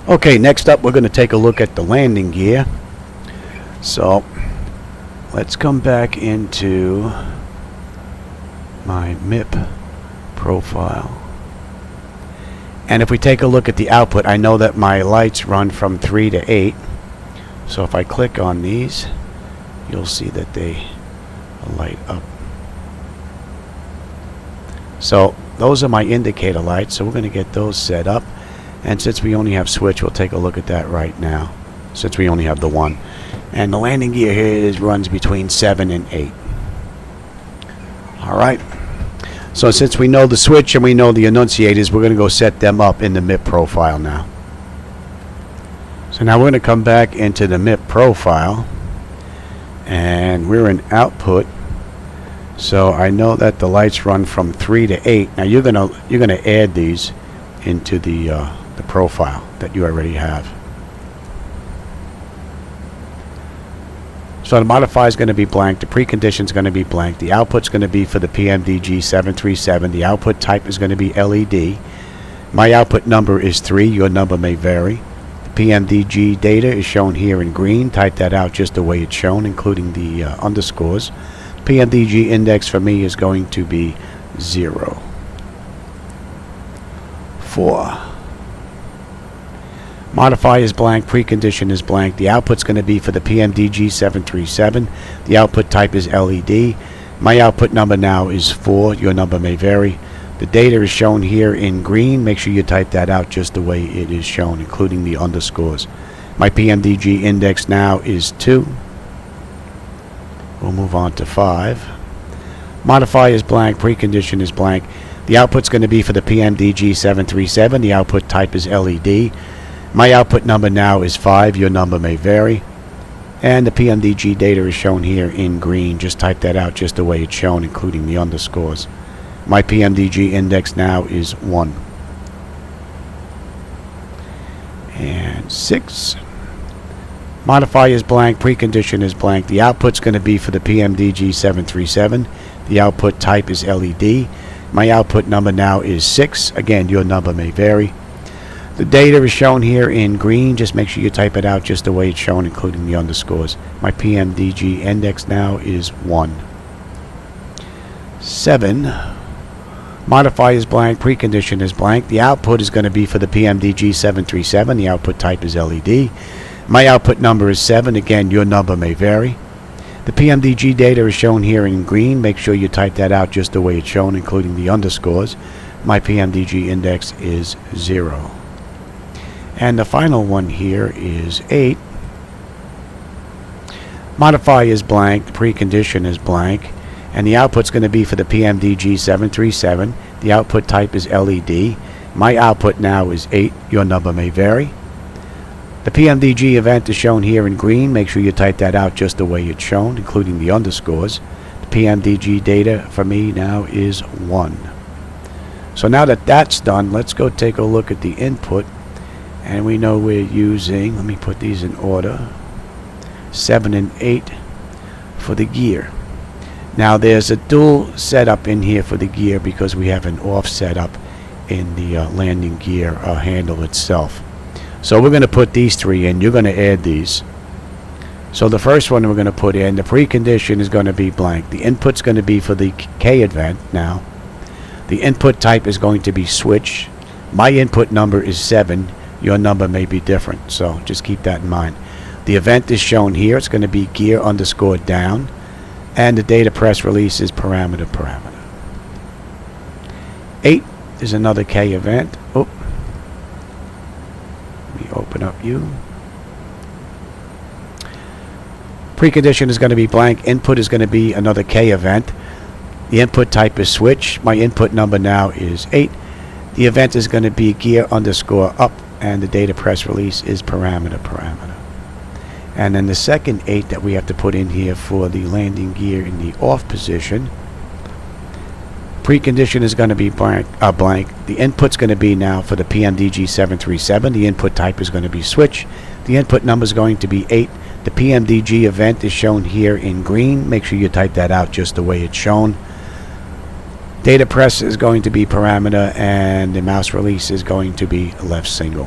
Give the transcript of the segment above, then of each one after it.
Okay, next up we're going to take a look at the landing gear. So let's come back into my MIP profile. And if we take a look at the output, I know that my lights run from 3 to 8. So if I click on these, you'll see that they light up. So those are my indicator lights, so we're going to get those set up. And since we only have switch, we'll take a look at that right now, since we only have the one. And the landing gear here runs between 7 and 8. Alright, so since we know the switch and we know the annunciators, we're going to go set them up in the MIP profile now. So now we're going to come back into the MIP profile, and we're in output. So I know that the lights run from 3 to 8. Now you're gonna add these into the profile that you already have. So the modifier is going to be blank, the precondition is going to be blank, the output's going to be for the PMDG 737, the output type is going to be LED. My output number is 3, your number may vary. The PMDG data is shown here in green, type that out just the way it's shown, including the underscores. PMDG index for me is going to be 0. 4. Modifier is blank, precondition is blank. The output's going to be for the PMDG 737. The output type is LED. My output number now is 4. Your number may vary. The data is shown here in green. Make sure you type that out just the way it is shown, including the underscores. My PMDG index now is 2. We'll move on to 5. Modifier is blank, precondition is blank. The output's going to be for the PMDG 737. The output type is LED. My output number now is 5. Your number may vary. And the PMDG data is shown here in green. Just type that out just the way it's shown, including the underscores. My PMDG index now is 1. And 6. Modifier is blank, precondition is blank. The output's going to be for the PMDG 737. The output type is LED. My output number now is 6. Again, your number may vary. The data is shown here in green. Just make sure you type it out just the way it's shown, including the underscores. My PMDG index now is 1. 7. Modifier is blank, precondition is blank. The output is going to be for the PMDG 737. The output type is LED. My output number is 7. Again, your number may vary. The PMDG data is shown here in green. Make sure you type that out just the way it's shown, including the underscores. My PMDG index is 0. And the final one here is 8. Modifier is blank, the precondition is blank, and the output's going to be for the PMDG 737. The output type is LED. My output now is 8. Your number may vary. The PMDG event is shown here in green. Make sure you type that out just the way it's shown, including the underscores. The PMDG data for me now is 1. So now that that's done, let's go take a look at the input. And we know we're using, let me put these in order, 7 and 8 for the gear. Now there's a dual setup in here for the gear because we have an off setup in the landing gear handle itself. So we're going to put these 3 in. You're going to add these. So the first one we're going to put in, the precondition is going to be blank. The input's going to be for the K event now. The input type is going to be switch. My input number is 7. Your number may be different, so just keep that in mind. The event is shown here. It's going to be gear underscore down, and the data press release is parameter. 8 is another K event. Oh, let me open up you. Precondition is going to be blank. Input is going to be another K event. The input type is switch. My input number now is 8. The event is going to be gear underscore up, and the data press release is parameter. And then the second 8 that we have to put in here for the landing gear in the off position, precondition is going to be blank. The input's going to be now for the PMDG 737. The input type is going to be switch. The input number is going to be 8. The PMDG event is shown here in green. Make sure you type that out just the way it's shown. Data press is going to be parameter, and the mouse release is going to be left single.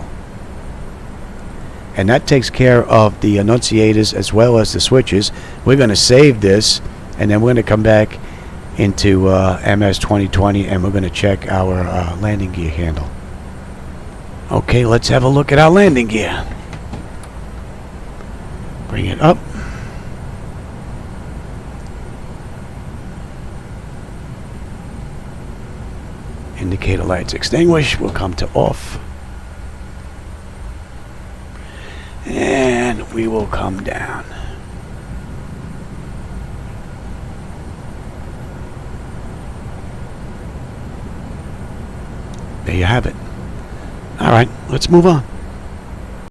And that takes care of the annunciators as well as the switches. We're going to save this, and then we're going to come back into MS 2020, and we're going to check our landing gear handle. Okay, let's have a look at our landing gear. Bring it up. Indicator lights extinguished. We'll come to off. And we will come down. There you have it. All right, let's move on.